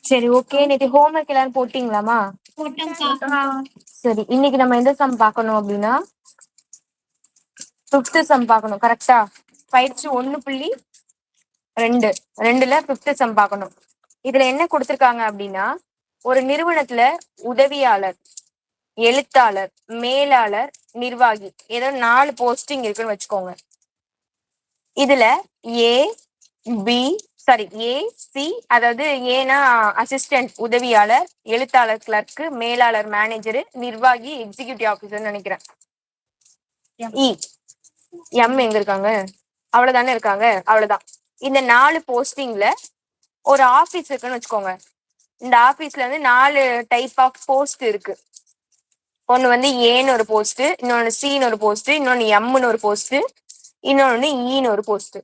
சரி ஓகே. நேத்து ஹோம்ஒர்க் எல்லாரும் போட்டீங்களாமா? சரி, இன்னைக்கு நம்ம எந்த சம் பார்க்கணும் அப்படின்னா 5th சம் பார்க்கணும். கரெக்டா? பயிற்சி 1.2 5th சம் பார்க்கணும். இதுல என்ன கொடுத்திருக்காங்க அப்படின்னா, ஒரு நிறுவனத்துல உதவியாளர், எழுத்தாளர், மேலாளர், நிர்வாகி ஏதோ 4 போஸ்டிங் இருக்குன்னு வச்சுக்கோங்க. இதுல ஏ சி, அதாவது ஏனா அசிஸ்டன்ட் உதவியாளர், எழுத்தாளர் கிளர்க், மேலாளர் மேனேஜர், நிர்வாகி எக்ஸிகியூட்டிவ் ஆபீசர் நினைக்கிறேன். எம் எங்க இருக்காங்க? அவ்வளவுதானே இருக்காங்க. அவ்வளவுதான். இந்த 4 போஸ்டிங்ல ஒரு ஆபீஸ் இருக்குன்னு வச்சுக்கோங்க. இந்த ஆபீஸ்ல வந்து 4 டைப் ஆஃப் போஸ்ட் இருக்கு. ஒன்னு வந்து ஏன்னு ஒரு போஸ்ட், இன்னொன்னு சின்னு ஒரு போஸ்ட், இன்னொன்னு எம்னு ஒரு போஸ்ட், இன்னொன்னு ஈன்னு ஒரு போஸ்ட்.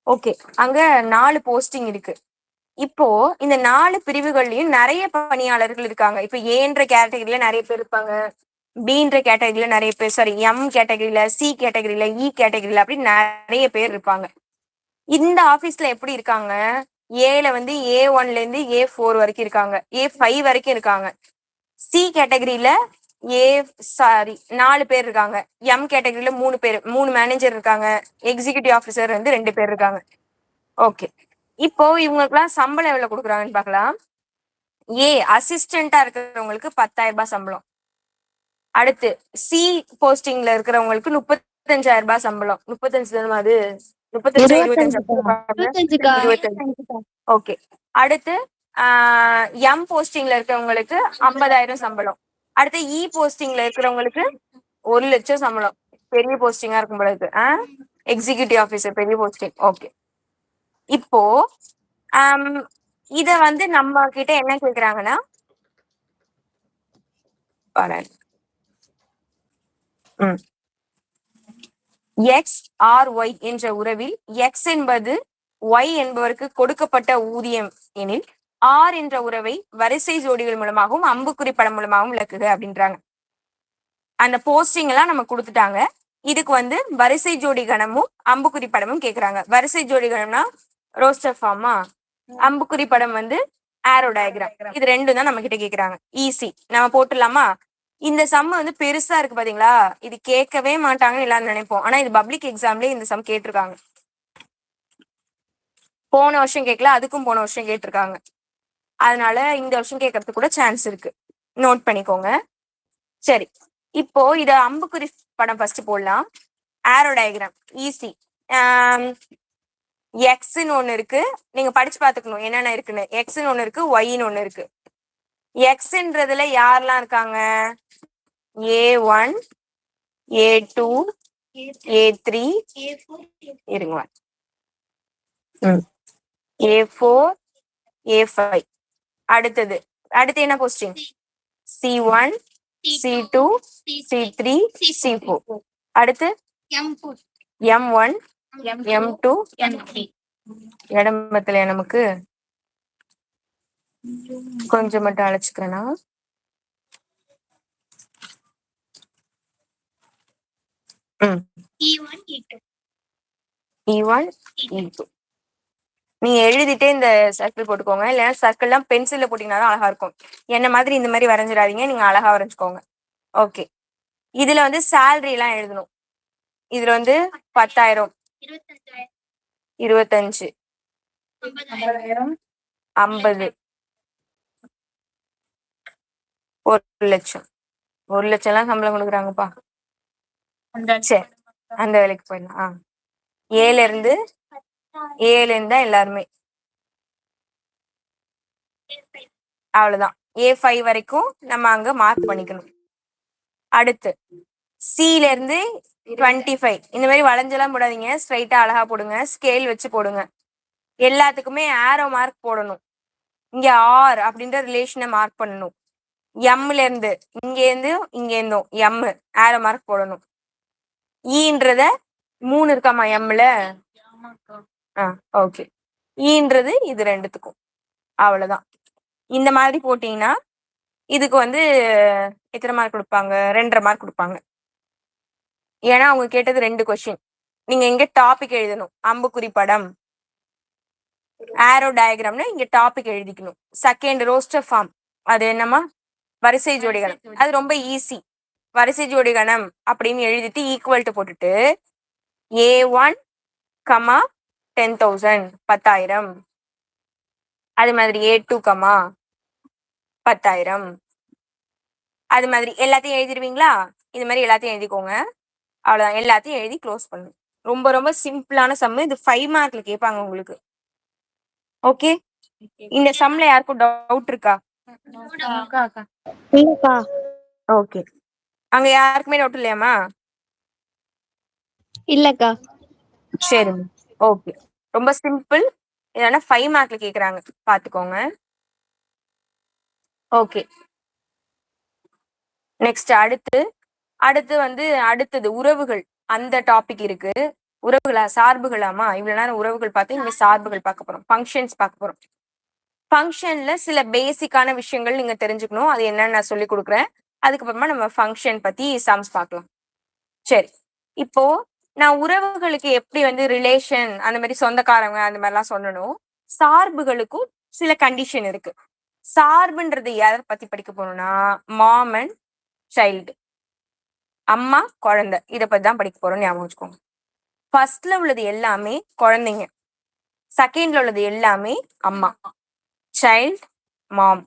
ஓகே, அங்க 4 போஸ்டிங் இருக்கு. இப்போ இந்த 4 பிரிவுகள்லயும் நிறைய பணியாளர்கள் இருக்காங்க. இப்ப ஏன்ற கேட்டகரியில நிறைய பேர் இருப்பாங்க, பீன்ற கேட்டகரியில நிறைய பேர், சாரி எம் கேட்டகரியில, சி கேட்டகரியில, இ கேட்டகரியில அப்படி நிறைய பேர் இருப்பாங்க. இந்த ஆபீஸ்ல எப்படி இருக்காங்க? ஏல வந்து A1ல இருந்து A4 வரைக்கும் இருக்காங்க, A5 வரைக்கும் இருக்காங்க. சி கேட்டகரியில 4 பேர் இருக்காங்க. எம் கேட்டகரியில 3 பேர், 3 மேனேஜர் இருக்காங்க. எக்ஸிகியூட்டிவ் ஆபீசர் வந்து 2 பேர் இருக்காங்க. ஓகே, இப்போ இவங்களுக்குலாம் சம்பளம் எவ்வளவு கொடுக்குறாங்கன்னு பார்க்கலாம். ஏ அசிஸ்டண்டா இருக்கிறவங்களுக்கு 10,000 ரூபாய் சம்பளம். அடுத்து சி போஸ்டிங்ல இருக்கிறவங்களுக்கு 35,000 ரூபாய் சம்பளம். 35 தானே அது? 35 25. ஓகே. அடுத்து எம் போஸ்டிங்ல இருக்கிறவங்களுக்கு 50,000 சம்பளம். அடுத்து இ போஸ்டிங்ல இருக்கிறவங்களுக்கு 1,00,000 சம்பளம். பெரிய போஸ்டிங்கா இருக்கும் போல இருக்கு. எக்ஸிகியூட்டிவ் ஆபீசர் பெரிய போஸ்டிங். ஓகே, இப்போ இத வந்து நம்ம கிட்ட என்ன கேக்குறாங்கன்னா, எக்ஸ் ஆர் ஒய் என்ற உறவில் எக்ஸ் என்பது ஒய் என்பவருக்கு கொடுக்கப்பட்ட ஊதியம் எனில் ஆர் என்ற உறவை வரிசை ஜோடிகள் மூலமாகவும் அம்புக்குறி படம் மூலமாகவும் விளக்குக அப்படின்றாங்க. அந்த போஸ்டிங் எல்லாம் நம்ம கொடுத்துட்டாங்க. இதுக்கு வந்து வரிசை ஜோடி கணமும் அம்புக்குறி படமும் கேக்குறாங்க. வரிசை ஜோடி கணம்னா ரோஸ்டர் ஃபார்மா, அம்புக்குறி படம் வந்து ஆரோ டயக்ராம். இது ரெண்டும் தான் நம்ம கிட்ட கேக்குறாங்க. ஈஸி, நம்ம போட்டுடலாமா? இந்த சம் வந்து பெருசா இருக்கு பாத்தீங்களா? இது கேட்கவே மாட்டாங்கன்னு எல்லாரும் நினைப்போம். ஆனா இது பப்ளிக் எக்ஸாம்லயே இந்த சம் கேட்டிருக்காங்க. போன வருஷம் கேட்கல, அதுக்கும் போன வருஷம் கேட்டிருக்காங்க. அதனால இந்த வருஷம் கேட்கறதுக்கு கூட சான்ஸ் இருக்கு. நோட் பண்ணிக்கோங்க. சரி, இப்போ இத அம்புக்குறி படம் ஃபர்ஸ்ட் போடலாம். Arrow diagram easy. எக்ஸ்ன்னு ஒண்ணு இருக்கு, நீங்க படிச்சு பாத்துக்கணும் என்னென்ன இருக்குன்னு. எக்ஸ்ன்னு ஒண்ணு இருக்கு, ஒய்ன்னு ஒண்ணு இருக்கு. எக்ஸ்ன்றதுல யாரெல்லாம் இருக்காங்க? A1, A2, A3, இருங்க, A4, A5. அடுத்து என்ன posting? C1, C2, C3, C4. அடுத்து M1, M2, இடம்பத்துல நமக்கு கொஞ்சம் மட்டும் அழைச்சுக்கிறேன்னா, E1, E2. நீங்க எழுதிட்டே இந்த சர்க்கிள் போட்டுக்கோங்க. இல்லைன்னா சர்க்கிள் எல்லாம் பென்சில்ல போட்டீங்கன்னா அழகா இருக்கும். என்ன மாதிரி இந்த மாதிரி வரைஞ்சிடாதீங்க, நீங்க அழகா வரைஞ்சுக்கோங்க. ஓகே, இதுல வந்து சேலரி எல்லாம் எழுதணும். இதுல வந்து 10,000, 25, 50, 1,00,000. 1,00,000 எல்லாம் சம்பளம் கொடுக்குறாங்கப்பா. சரி, அந்த வேலைக்கு போயிடலாம். ஏல இருந்து தான் எல்லாருமே. அவ்வளவுதான். A5 வரைக்கும் நம்ம அங்க மார்க் பண்ணிக்கணும். அடுத்து சில இருந்து 25. இந்த மாதிரி வளைஞ்செல்லாம் போடாதீங்க, ஸ்ட்ரைட்டா அழகா போடுங்க. ஸ்கேல் வச்சு போடுங்க. எல்லாத்துக்குமே ஆரோ மார்க் போடணும். இங்க ஆர் அப்படின்ற ரிலேஷனை மார்க் பண்ணணும். எம்ல இருந்து இங்க இருந்தும் எம் ஆரோ மார்க் போடணும். ஈன்றத 3 இருக்காமா எம்ல? ஓகே. ஈன்றது இது ரெண்டுத்துக்கும். அவ்வளவுதான். இந்த மாதிரி போட்டீங்கன்னா இதுக்கு வந்து எத்தனை மார்க் கொடுப்பாங்க? 2.5 மார்க் கொடுப்பாங்க. ஏன்னா அவங்க கேட்டது 2 கொஸ்டின். நீங்க இங்க டாபிக் எழுதணும். அம்புக்குறி படம், ஆரோ டயக்ராம்னு இங்க டாபிக் எழுதிக்கணும். செகண்ட் ரோஸ்டர் ஃபார்ம், அது என்னமா? வரிசை ஜோடி கணம். அது ரொம்ப ஈஸி. வரிசை ஜோடி கணம் அப்படின்னு எழுதிட்டு ஈக்குவல் டு போட்டுட்டு A1, 10,000 10,000. அது மாதிரி A2, 10,000. அது மாதிரி எல்லாத்தையும் எழுதிடுவீங்களா? இது மாதிரி எல்லாத்தையும் எழுதிக்கோங்க. அவ்வளவுதான். எல்லாத்தையும் எழுதி க்ளோஸ் பண்ணுங்க. ரொம்ப ரொம்ப சிம்பிளான சம். இது 5 மார்க்ல கேட்பாங்க உங்களுக்கு. ஓகே. இந்த சம்ல யாருக்கும் டவுட் இருக்கா? ஓகே. அங்க யாருக்குமே டவுட் இல்லையாமா? இல்லக்கா. சரி, ஓகே. ரொம்ப சிம்பிள். இதனால 5 மார்க்ல கேக்குறாங்க, பாத்துக்கோங்க. ஓகே. நெக்ஸ்ட் அடுத்து வந்து அடுத்தது உறவுகள். அந்த டாபிக் இருக்கு. உறவுகளா சார்புகளாமா? இவ்வளவு நேரம் உறவுகள் பார்த்து இங்க சார்புகள் பார்க்க போறோம். ஃபங்க்ஷன்ஸ் பார்க்க போறோம். ஃபங்க்ஷன்ல சில பேசிக்கான விஷயங்கள் நீங்க தெரிஞ்சுக்கணும். அது என்னன்னு நான் சொல்லி கொடுக்குறேன். அதுக்கப்புறமா நம்ம ஃபங்க்ஷன் பத்தி சம்ஸ் பார்க்கலாம். சரி, இப்போ நான் உறவுகளுக்கு எப்படி வந்து ரிலேஷன் அந்த மாதிரி சொந்தக்காரங்க அந்த மாதிரிலாம் சொல்லணும். சார்புகளுக்கும் சில கண்டிஷன் இருக்கு. சார்புன்றது யாரை பத்தி படிக்க போறோம்னா மாம் அண்ட் சைல்டு, அம்மா குழந்தை, இதை பத்தி தான் படிக்க போறோம். ஞாபகம் வச்சுக்கோங்க. ஃபர்ஸ்ட்ல உள்ளது எல்லாமே குழந்தைங்க, செகண்ட்ல உள்ளது எல்லாமே அம்மா. சைல்ட், மாம்,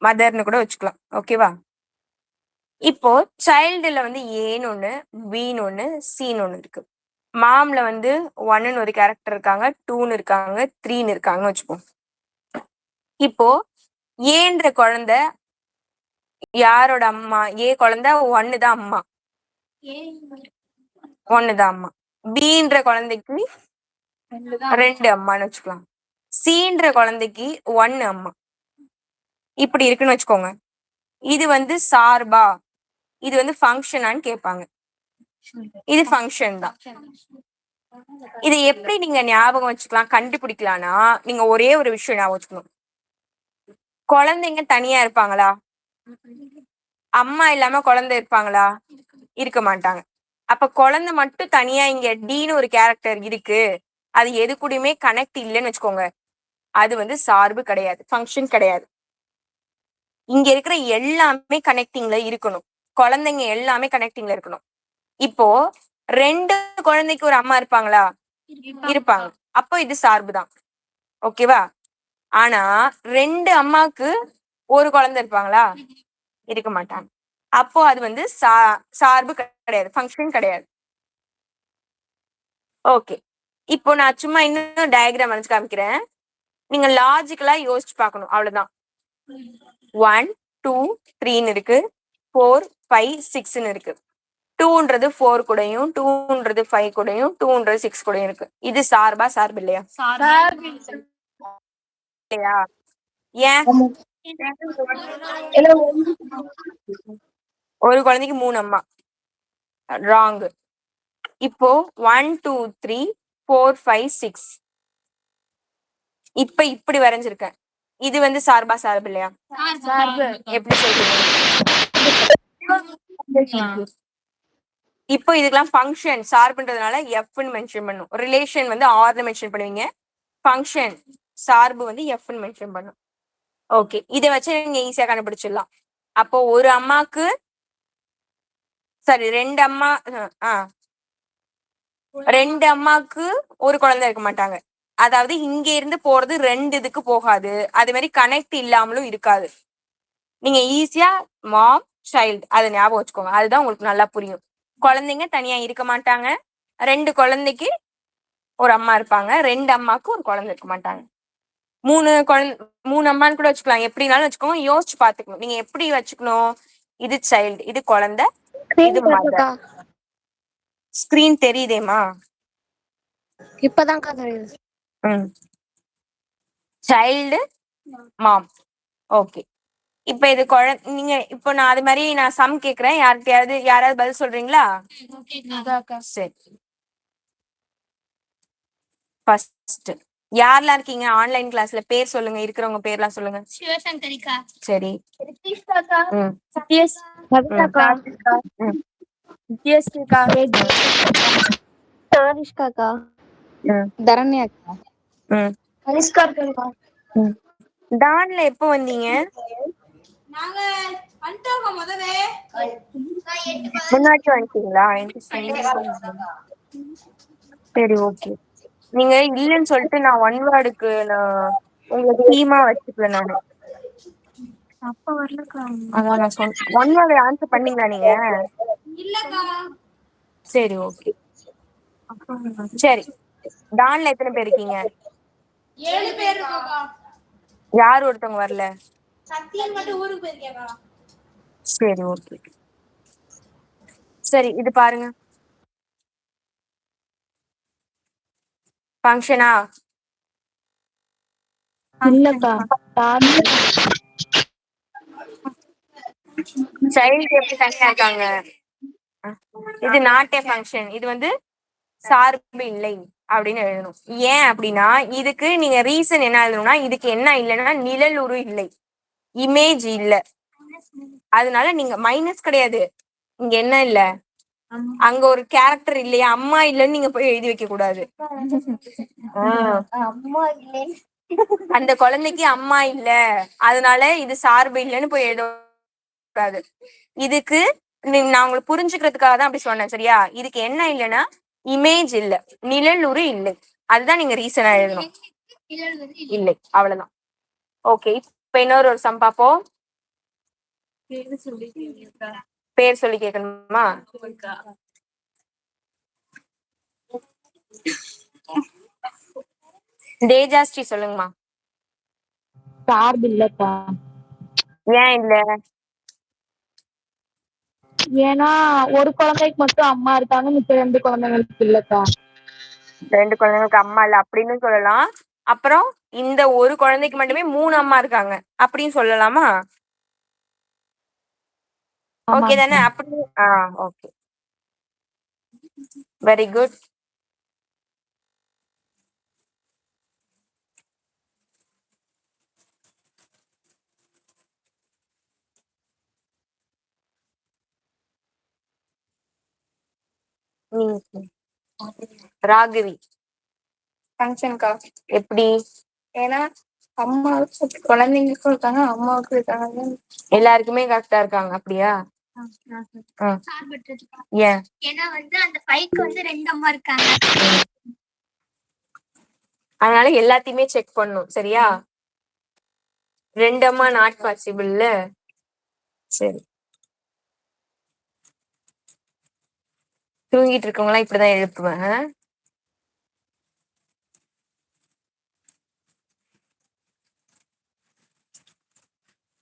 மதர்னு கூட வச்சுக்கலாம். ஓகேவா? இப்போ சைல்டுல வந்து ஏன்னு ஒண்ணு, பின்னு ஒண்ணு, சின்னு ஒண்ணு இருக்கு. மாம்ல வந்து 1ன்னு ஒரு கேரக்டர் இருக்காங்க, 2ன்னு இருக்காங்க, 3ன்னு இருக்காங்கன்னு வச்சுப்போம். இப்போ ஏன்ற குழந்தை யாரோட அம்மா? ஏ குழந்தை 1 தான் அம்மா. 1 தான் அம்மா. பின்ற குழந்தைக்கு 2 அம்மான்னு வச்சுக்கலாம். சின்ற குழந்தைக்கு 1 அம்மா. இப்படி இருக்குன்னு வச்சுக்கோங்க. இது வந்து சார்பா, இது வந்து ஃபங்க்ஷனான்னு கேட்பாங்க. இது ஃபங்க்ஷன் தான். இது எப்படி நீங்க ஞாபகம் வச்சுக்கலாம், கண்டுபிடிக்கலாம்னா நீங்க ஒரே ஒரு விஷயம் ஞாபகம் வச்சுக்கணும். குழந்தைங்க தனியா இருப்பாங்களா? அம்மா இல்லாம குழந்தை இருப்பாங்களா? இருக்க மாட்டாங்க. அப்ப குழந்தை மட்டும் தனியா இங்க டின்னு ஒரு கேரக்டர் இருக்கு, அது எது கூடயுமே கனெக்ட் இல்லைன்னு வச்சுக்கோங்க, அது வந்து சார்பு கிடையாது, ஃபங்க்ஷன் கிடையாது. இங்க இருக்கிற எல்லாமே கனெக்டிங்ல இருக்கணும். குழந்தைங்க எல்லாமே கனெக்டிங்ல இருக்கணும். இப்போ 2 குழந்தைக்கு ஒரு அம்மா இருப்பாங்களா? இருப்பாங்க. அப்போ இது சார்பு தான். ஓகேவா? ஆனா 2 அம்மாக்கு ஒரு குழந்தை இருப்பாங்களா? இருக்க மாட்டாங்க. அப்போ அது வந்து சார்பு கிடையாது, ஃபங்க்ஷன் கிடையாது. ஓகே. இப்போ நான் சும்மா இன்னும் டயக்ராம் வரைஞ்சு காமிக்கிறேன். நீங்க லாஜிக்கலா யோசிச்சு பார்க்கணும். அவ்வளவுதான். 1, 2, 3ன்னு இருக்கு, 4, 5, 6ன்னு இருக்கு. 2ன்றது 4 கூடயும், 2ன்றது 5 கூடயும், 2ன்றது 6 கூடயும் இருக்கு. இது சார்பா சார்பு இல்லையா? இல்லையா? ஏன்? ஒரு குழந்தைக்கு 3 அம்மா. ராங். இப்போ 1, 2, 3, 4, 5, 6 இப்ப இப்படி வரைஞ்சிருக்கேன். இது வந்து சார்பா சார்பு இல்லையா? எப்படி சொல்றீங்க? இப்போ இதுக்கெல்லாம் ஃபங்க்ஷன் சார்புன்றதுனால எஃப்னு மென்ஷன் பண்ணும். ரிலேஷன் வந்து ஆர்னு மென்ஷன் பண்ணுவீங்க. ஃபங்க்ஷன் சார்பு வந்து எஃப்னு மென்ஷன் பண்ணும். ஓகே. இதை வச்சு நீங்க ஈஸியா கண்டுபிடிச்சிடலாம். அப்போ ஒரு அம்மாக்கு சரி 2 அம்மா 2 அம்மாக்கு ஒரு குழந்தை இருக்க மாட்டாங்க. அதாவது இங்க இருந்து போறது 2 இதுக்கு போகாது. அதே மாதிரி கனெக்ட் இல்லாமலும் இருக்காது. நீங்க ஈஸியா மாம் சைல்டு அதை ஞாபகம் வச்சுக்கோங்க. அதுதான் உங்களுக்கு நல்லா புரியும். குழந்தைங்க தனியா இருக்க மாட்டாங்க. 2 குழந்தைக்கு ஒரு அம்மா இருப்பாங்க. 2 அம்மாக்கு ஒரு குழந்தை இருக்க மாட்டாங்க. 3 அம்மான்னு கூட வச்சுக்கலாம். எப்படினாலும் வச்சுக்கோங்க. யோசிச்சு பாத்துக்கணும். நீங்க எப்படி வச்சுக்கணும்? இது சைல்டு, இது குழந்தை, இது மதர். ஸ்கிரீன் தெரியுதேமா? இப்பதான் தெரியுது. சைல்டு, மாம். ஓகே. இப்ப இது நீங்க இப்போ நான் அது மாதிரி நான் சம் கேக்குறேன். யாராவது பதில் சொல்றீங்களா? சரி. ஃபர்ஸ்ட் யாரெல்லாம் இருக்கீங்க ஆன்லைன் கிளாஸ்ல? பேர் சொல்லுங்க, இருக்கிறவங்க பேர்லாம் சொல்லுங்க. சிவசங்கரிக்கா. சரி. ரித்திஷ்காக்கா. ம். சத்யஸ். கவிதாக்கா. ம். வித்யஸ்ரீக்கா. தாரிஷ்காக்கா. ம். தரண்யாக்கா. ம். கனிஷ்காக்கா. ம். டான்ல எப்போ வந்தீங்க? நாங்க வந்துட்டோங்க முதவே. முன்னாடி வந்துட்டீங்களா? சரி, ஓகே. நீங்க இல்லன்னு சொல்லிட்டு நான் ஒன் வேர்டுக்கு நான் உங்களுக்கு டீமா வச்சுக்கல நானு. அப்ப வரலக்கா. அதான் நான் சொன்னேன். ஒன் வேர்டு ஆன்சர் பண்ணீங்களா நீங்க? இல்லக்கா. சரி, ஓகே. சரி, டான்ல எத்தனை பேர் இருக்கீங்க? 7 பேர் இருக்கோம்க்கா. யார் ஒருத்தவங்க வரல? சத்தியன் மட்டும் ஊருக்கு போயிருக்கேக்கா. சரி, ஓகே. சரி, இது பாருங்க. ஃபங்க்ஷனா? இல்லக்கா. சைல்டு எப்படி தனியா இருக்காங்க? இது நாட் எ ஃபங்க்ஷன். இது வந்து சார்பு இல்லை அப்படின்னு எழுதணும். ஏன் அப்படின்னா இதுக்கு நீங்க ரீசன் என்ன எழுதணும்னா, இதுக்கு என்ன இல்லைன்னா நிழலுரு இல்லை, இமேஜ் இல்ல. அதனால நீங்க மைனஸ் கிடையாது. இங்க என்ன இல்ல, அங்க ஒரு கேரக்டர் இல்லையா, அம்மா இல்லன்னு நீங்க போய் எழுதி வைக்க கூடாது. அம்மா இல்லை. அந்த குழந்தைக்கு அம்மா இல்ல, அதனால இது சார்பு இல்லைன்னு போய் எழுத கூடாது. இதுக்கு நான் உங்களுக்கு புரிஞ்சுக்கிறதுக்காக தான் அப்படி சொன்னேன், சரியா? இதுக்கு என்ன இல்லைன்னா இமேஜ் இல்ல, நிழலுரு இல்லை. அதுதான் நீங்க ரீசனா எழுதணும். இல்லை, அவ்வளவுதான். ஓகே, இப்ப இன்னொரு ஒரு சம் பாப்போம். பேர் சொல்லி கேட்கணுமா? தேஜாஸ்ரீ சொல்லுங்கம்மா. சார்பு இல்லக்கா. ஏன் இல்ல? ஏன்னா ஒரு குழந்தைக்கு மட்டும் அம்மா இருக்காங்க, மிச்ச 2 குழந்தைங்களுக்கு இல்லக்கா. 2 குழந்தைங்களுக்கு அம்மா இல்ல அப்படின்னு சொல்லலாம். அப்புறம் இந்த ஒரு குழந்தைக்கு மட்டுமே 3 அம்மா இருக்காங்க அப்படின்னு சொல்லலாமா? ஓகே தானே? அப்படி ஓகே, வெரி குட். ராகவி ஃபங்க்ஷன்க்கா. எப்படி? ஏன்னா அம்மாவுக்கு குழந்தைங்களுக்கும் இருக்காங்க, அம்மாவுக்கும் இருக்காங்க. எல்லாருக்குமே கரெக்டா இருக்காங்க, அப்படியா? ஏன்? ஏன்னா வந்து அந்த பைக்கு வந்து 2 அம்மா இருக்காங்க. அதனால எல்லாத்தையுமே செக் பண்ணும், சரியா? 2 அம்மா நாட் பாசிபிள்ல. சரி, தூங்கிட்டு இருக்கவங்க எல்லாம் இப்படிதான் எழுப்புவேன்.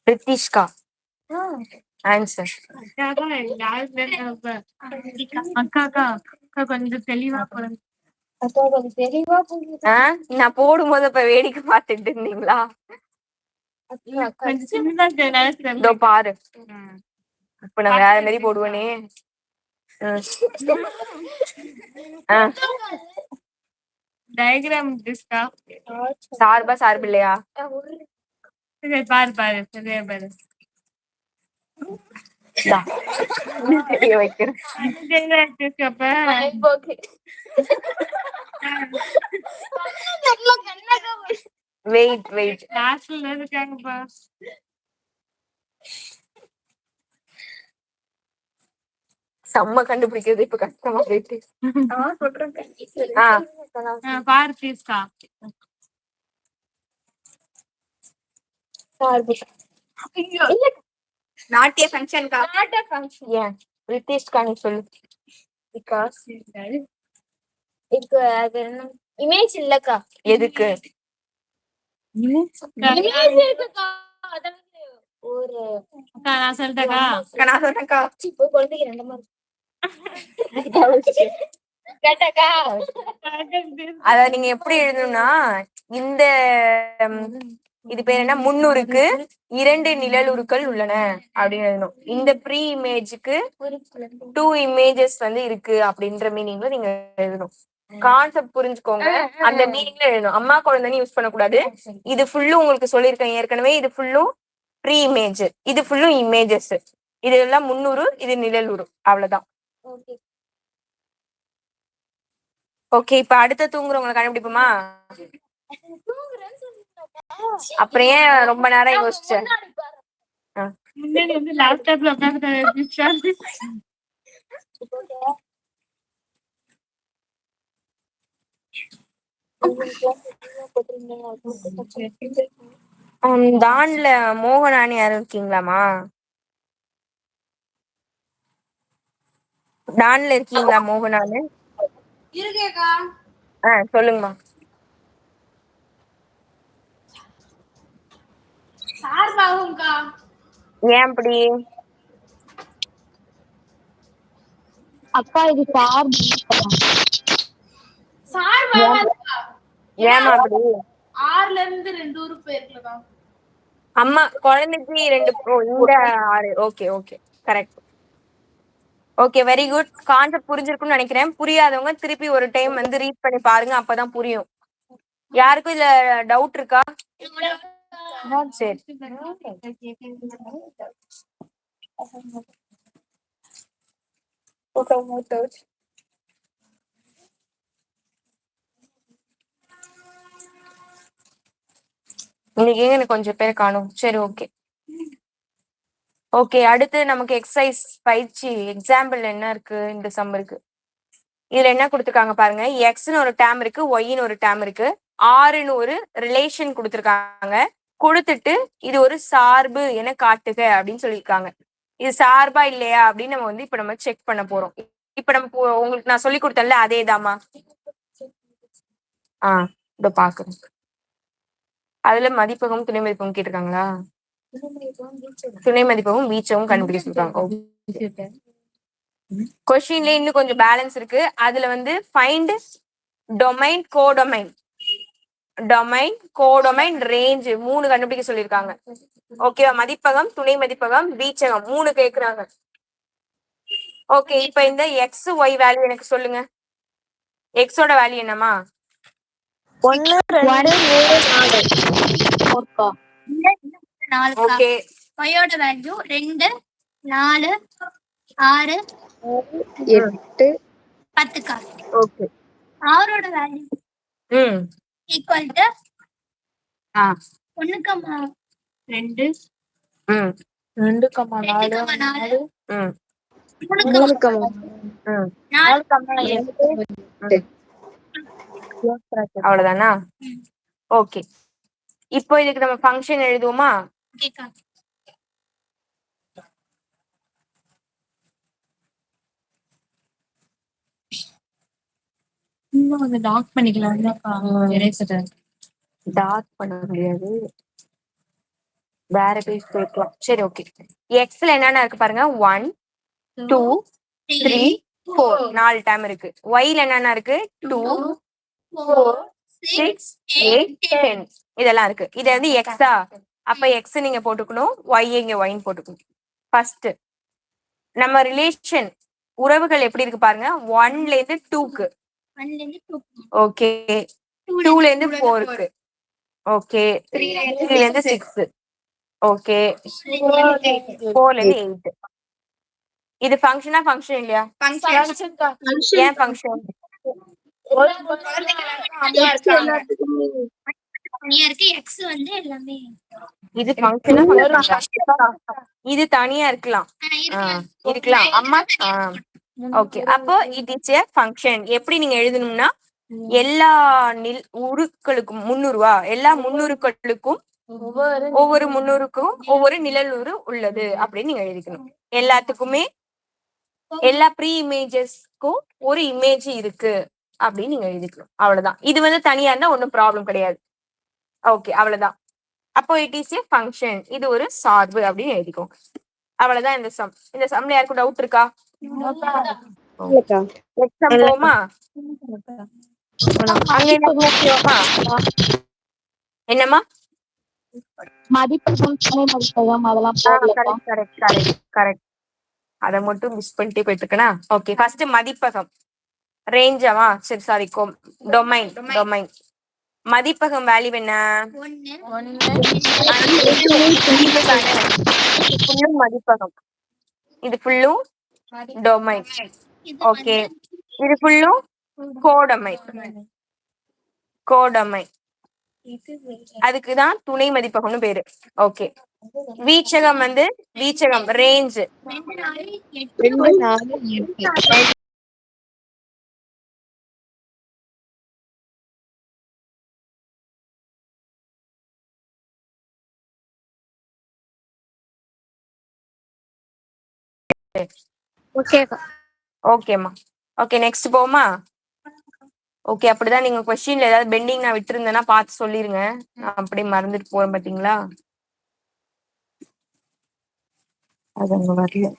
ரித்திஷ்கா ஆன்சர். அக்கா கொஞ்சம் தெளிவா அக்கா கொஞ்சம் தெளிவா நான் போடும்போது அப்ப வேடிக்கை பார்த்துட்டு இருந்தீங்களா? இதோ பாரு, இப்ப நான் வேற மாதிரி போடுவேனே. டயக்ராம் சார்பா சார்பு இல்லையா? பாரு சரியா பாரு. வைக்கிறேன். வெயிட் வெயிட், இருக்காங்கப்பா. செம்ம கண்டுபிடிக்கிறது இப்ப கஷ்டமா போயிட்டு. பாரு ப்ளீஸ்க்கா. நாட்டிய ஃபங்க்ஷன்க்கா. நாட்டிய ஃபங்க்ஷன். ஏன் ரித்திஷ்கா நீ சொல்லு. பிகாஸ் இப்போ அது இமேஜ் இல்லக்கா. எதுக்கு? இமேஜ் இருக்குக்கா. அத ஒரு நான் சொல்லிட்டேக்கா. நான் சொல்றேன்க்கா. இப்போ குழந்தைக்கு 2 அம்மா கேட்டாக்கா. அத நீங்க எப்படி எழுதணும்னா, இந்த இது பேர் என்ன, 300க்கு 2 நிழலுருக்கள் உள்ளன அப்படின்னு எழுதணும். இந்த ப்ரீ இமேஜுக்கு 2 இமேஜஸ் வந்து இருக்கு அப்படின்ற மீனிங்ல நீங்க எழுதணும். கான்செப்ட் புரிஞ்சுக்கோங்க. அந்த மீனிங்ல எழுதணும். அம்மா குழந்தைன்னு யூஸ் பண்ணக்கூடாது. இது ஃபுல்லும் உங்களுக்கு சொல்லியிருக்கேன் ஏற்கனவே. இது ஃபுல்லும் ப்ரீ இமேஜ், இது ஃபுல்லும் இமேஜஸ். இது எல்லாம் முன்னூறு, இது நிழலுறு. அவ்வளவுதான். ஓகே, இப்ப அடுத்த தூங்குறவங்களை கண்டுபிடிப்போமா? அப்புறம் ஏன் ரொம்ப நேரம் யோசிச்சேன்? முன்னாடி வந்து லேப்டாப்ல உட்காந்து தான்ல மோகனானி யாரும் இருக்கீங்களாமா? டான்ல இருக்கீங்களா மோகனானு? இருக்கேக்கா. சொல்லுங்கம்மா. சார்பாகும்க்கா. ஏன் அப்படி? அக்கா இது சார்பாகாதுக்கா. ஏமா அப்படி? 6ல இருந்து 2 உறுப்பு இருக்குல்லக்கா. அம்மா குழந்தைக்கு 2 இந்த 6. Okay okay, correct. Okay, very good. Concept புரிஞ்சிருக்கும்னு நினைக்கிறேன். புரியாதவங்க திருப்பி ஒரு டைம் வந்து ரீட் பண்ணி பாருங்க, அப்பதான் புரியும். யாருக்கும் இதுல டவுட் இருக்கா? சரி. இன்னைக்கு எனக்கு கொஞ்சம் பேர் காணும். சரி, ஓகே ஓகே. அடுத்து நமக்கு எக்ஸசைஸ் பயிற்சி எக்ஸாம்பிள் என்ன இருக்கு? இந்த சம் இருக்கு. இதுல என்ன கொடுத்துருக்காங்க பாருங்க. எக்ஸ்னு ஒரு டேம் இருக்கு, ஒய்னு ஒரு டேம் இருக்கு, ஆறுன்னு ஒரு ரிலேஷன் கொடுத்துருக்காங்க. கொடுத்துட்டு இது ஒரு சார்பு என காட்டுக அப்படின்னு சொல்லியிருக்காங்க. இது சார்பா இல்லையா அப்படின்னு நம்ம வந்து இப்ப நம்ம செக் பண்ண போறோம். இப்ப நம்ம உங்களுக்கு நான் சொல்லி கொடுத்தேன்ல அதேதாம்மா. இதோ பாக்குறேன். அதுல மதிப்பகம் துணை மதிப்பகம் கேட்டிருக்காங்களா? துணை மதிப்பகம் வீச்சவும் கண்டுபிடிக்க சொல்லிருக்காங்க. கொஸ்டின்ல இன்னும் கொஞ்சம் பேலன்ஸ் இருக்கு. அதுல வந்து find domain, codomain, domain, codomain, range 3 கண்டுபிடிக்க சொல்லியிருக்காங்க. ஓகேவா? மதிப்பகம், துணை மதிப்பகம், வீச்சகம் 3 கேக்குறாங்க. ஓகே, இப்ப இந்த எக்ஸ் ஒய் வேல்யூ எனக்கு சொல்லுங்க. எக்ஸோட வேல்யூ என்னமா? 1 2 3 4. ஓகே, ஒயோட வேல்யூ 2 4 6 8 10. ஓகே. ஆரோட வேல்யூ ஈக்குவல் டு 1,2 2,4 அவ்வளவுதானா? ஓகே, இப்போ இதுக்கு நம்ம ஃபங்க்ஷன் எழுதுவோமா? இன்னும் கொஞ்சம் டாக் பண்ணிக்கலாம். டாட் பண்ண முடியாது, வேற பேஜ் போய்க்கலாம். சரி, ஓகே. எக்ஸ்ல என்னென்ன இருக்கு பாருங்க. 1 2 3 4 4 டேம் இருக்கு. ஒய்ல என்னென்ன இருக்கு? 2 4 6 8 10 இதெல்லாம் இருக்கு. இது வந்து எக்ஸா? அப்ப எக்ஸ் நீங்க போட்டுக்கணும், ஒய் இங்க ஒய்ன்னு போட்டுக்கணும். ஃபர்ஸ்ட் நம்ம ரிலேஷன் உறவுகள் எப்படி இருக்கு பாருங்க. 1ல இருந்து 2க்கு, ஓகே, 2ல இருந்து 4க்கு, ஓகே, 3ல இருந்து 6, ஓகே, 4ல இருந்து 8. இது ஃபங்க்ஷனா ஃபங்க்ஷன் இல்லையா? ஏன் ஃபங்க்ஷன்? இது ஃபங்க்ஷனா இது தனியா இருக்கலாம். இருக்கலாம் அம்மா. ஓகே, அப்போ இட் இஸ் எ ஃபங்க்ஷன். எப்படி நீங்க எழுதணும்னா எல்லா உருக்களுக்கும் 300 எல்லா 300களுக்கும் ஒவ்வொரு 300க்கும் ஒவ்வொரு நிழலுறு உள்ளது அப்படின்னு நீங்க எழுதிக்கணும். எல்லாத்துக்குமே எல்லா ப்ரீ இமேஜஸ்க்கும் ஒரு இமேஜ் இருக்கு அப்படின்னு நீங்க எழுதிக்கணும். அவ்வளவுதான். இது வந்து தனியா இருந்தா ஒன்னும் ப்ராப்ளம் கிடையாது. ஓகே, அவ்வளவுதான். அப்போ இட் இஸ் எ ஃபங்க்ஷன், இது ஒரு சார்பு அப்படின்னு எழுதிக்கோங்க. அவ்வளவுதான் இந்த சம். இந்த சம்ல யாருக்கும் டவுட் இருக்கா? எக்ஸாம் போமா? என்னம்மா? மதிப்பகம் துணை மதிப்பகம் அதெல்லாம் கரெக்ட். அத மட்டும் மிஸ் பண்ணிட்டே போயிட்டு இருக்கனா? Okay, first மதிப்பகம். ரேஞ்சாவா சரி சாரி டொமைன் டொமைன் மதிப்பகம் வேல்யூ என்ன ஃபுல்லும் மதிப்பகம் இது ஃபுல்லும் டொமைன் ஓகே இது ஃபுல்லும் கோடொமைன் அதுக்குதான் துணை மதிப்பகம்னு பேரு ஓகே வீச்சகம் வந்து வீச்சகம் ரேஞ்ச் ஓகேம்மா ஓகே நெக்ஸ்ட் போமா ஓகே அப்படிதான் நீங்க கொஸ்டின்ல ஏதாவது பெண்டிங் நான் விட்டுருந்தேன்னா பார்த்து சொல்லிருங்க நான் அப்படியே மறந்துட்டு போறேன் பாத்தீங்களா அது அங்க வரல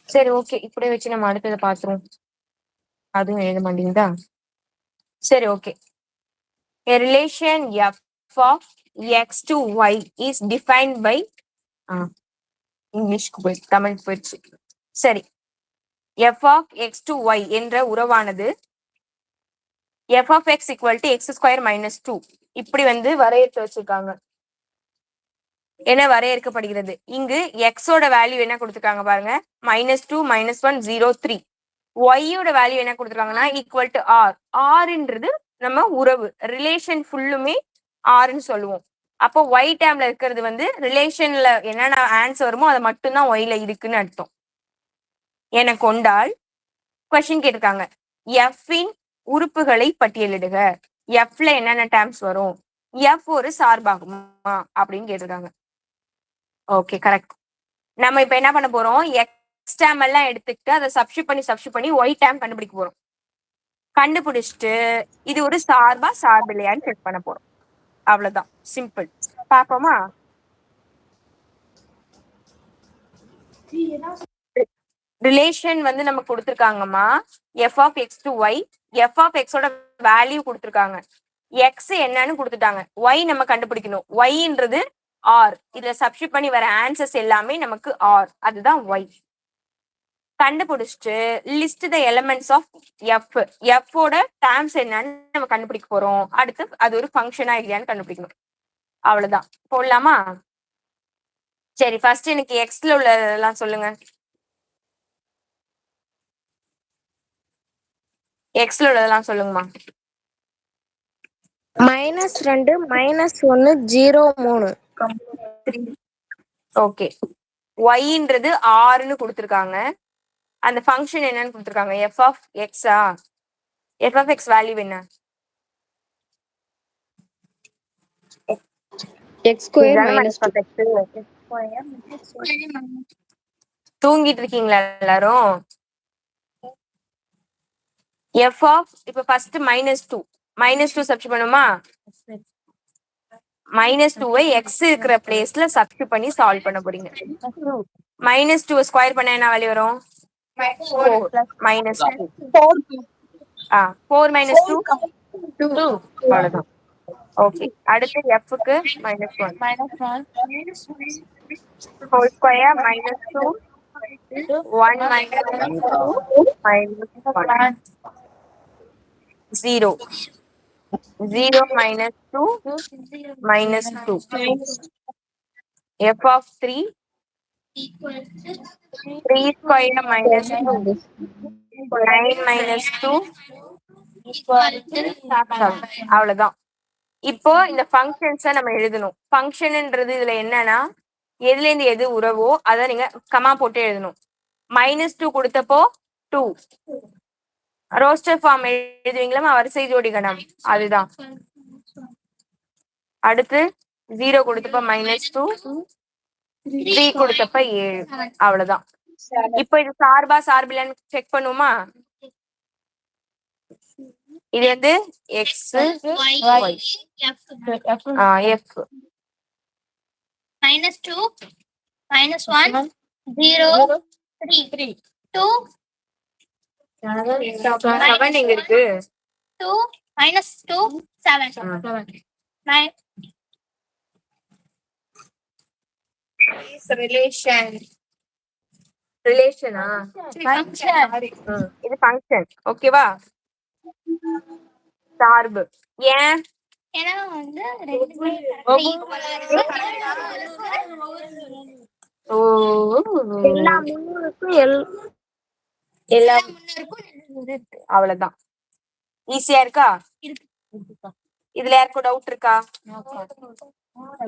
சரி ஓகே இப்படியே வச்சு நம்ம அடுத்ததை பாத்துருவோம் அதுவும் எழுத மாட்டீங்களா சரி okay a relation f of x to y is defined by இங்கிலீஷ்க்கு போய் தமிழ் போயிடுச்சு சரி f of x to y என்ற உறவானது f of x equal to x square minus 2 இப்படி வந்து வரையறுத்து வச்சிருக்காங்க என்ன வரையறுக்கப்படுகிறது இங்கு x ஓட வேல்யூ என்ன கொடுத்துருக்காங்க பாருங்க -2 -1 0 3 y ஓட வேல்யூ என்ன கொடுத்துருக்காங்கன்னா ஈக்குவல் டு r rன்றது நம்ம உறவு ரிலேஷன் ஃபுல்லுமே rன்னு சொல்லுவோம் அப்போ y டேர்ம்ல இருக்கிறது வந்து ரிலேஷன்ல என்னென்ன ஆன்சர் வருமோ அது மட்டும்தான் yல இருக்குன்னு அர்த்தம் என கொண்டால் கொஸ்டின் கேட்டிருக்காங்க f இன் உறுப்புகளை பட்டியலிடுக fல என்னென்ன டேர்ம்ஸ் வரும் f ஒரு சார்பாகுமா அப்படின்னு கேட்டிருக்காங்க ஓகே கரெக்ட் நம்ம இப்ப என்ன பண்ண போறோம் எக்ஸ் டேம் எல்லாம் எடுத்துக்கிட்டு அதை சப்ஸ்டியூட் பண்ணி ஒய் டேம் கண்டுபிடிக்க போறோம் கண்டுபிடிச்சிட்டு இது ஒரு சார்பு இல்லையான்னு செக் பண்ண போறோம் அவ்வளவுதான் சிம்பிள் பாப்போமா ரிலேஷன் வந்து நமக்கு கொடுத்துருக்காங்கம்மா F of X to Y F of எக்ஸோட வேல்யூ கொடுத்துருக்காங்க எக்ஸ் என்னன்னு கொடுத்துட்டாங்க ஒய் நம்ம கண்டுபிடிக்கணும் ஒய்ன்றது ஆர் இதுல சப்ஸ்டியூட் பண்ணி வர ஆன்சர்ஸ் எல்லாமே நமக்கு ஆர் அதுதான் ஒய் கண்டுபிடிச்சிட்டு list the elements of F F ஓட டேர்ம்ஸ் என்னன்னு நம்ம கண்டுபிடிக்க போறோம் அடுத்து அது ஒரு ஃபங்க்ஷனா இல்லையான்னு கண்டுபிடிக்கணும் அவ்வளவுதான் போடலாமா சரி ஃபர்ஸ்ட் எனக்கு எக்ஸ்ல உள்ளதெல்லாம் சொல்லுங்க எக்ஸ்ல உள்ளதெல்லாம் சொல்லுங்கம்மா -2 -1 0 3 ஓகே ஒய்ன்றது ஆறுன்னு கொடுத்துருக்காங்க அந்த ஃபங்க்ஷன் என்னன்னு கொடுத்துருக்காங்க எஃப் ஆஃப் எக்ஸா எஃப் ஆஃப் எக்ஸ் வேல்யூ என்ன தூங்கிட்டு இருக்கீங்களா எல்லாரும் எஃப் ஆஃப் இப்ப ஃபர்ஸ்ட் -2 சப்ஸ்டியூட் பண்ணுமா -2 எக்ஸ் இருக்கிற பிளேஸ்ல சப்ஸ்டியூட் பண்ணி சால்வ் பண்ண போறீங்க -2 ஸ்கொயர் பண்ண என்ன வேல்யூ வரும் 4 -2 4 -2 2 அவ்வளவுதான் ஓகே அடுத்து எஃப்க்கு -1 whole square -2 1 -2 0 -2 -2 f of 3 3 square -2 9 -2 அவ்வளவுதான் இப்போ இந்த ஃபங்க்ஷன்ஸை நம்ம எழுதணும் ஃபங்க்ஷன்ன்றது இதுல என்னன்னா எதுல இருந்து எது உறவோ அதை நீங்க கமா போட்டு எழுதணும் -2 கொடுத்தப்போ 2 ரோஸ்டர் ஃபார்ம் எழுதுவீங்களா வரிசை ஜோடி கணம் அதுதான் அடுத்து 0 கொடுத்தப்ப -2 3 கொடுத்தப்ப 7 அவ்வளவுதான் இப்போ இது சார்பில்லைன்னு செக் பண்ணுவோமா இது வந்து எக்ஸ் ஒய் எஃப் -2 -1 0 3 2 7 எங்க இருக்கு 2 -2 7 9 ரிலேஷனா இது ஃபங்க்ஷன். ஓகேவா? சார்பு. ஏன்? ஏன்னா வந்து ரெண்டுமே ஈக்குவலா இருக்கு. ஓ எல்லா 300க்கும் எல்லாம் முன்னருக்கும் இருக்கு. அவ்வளவுதான். ஈஸியா இருக்கா? இதுல யாருக்கும் டவுட் இருக்கா?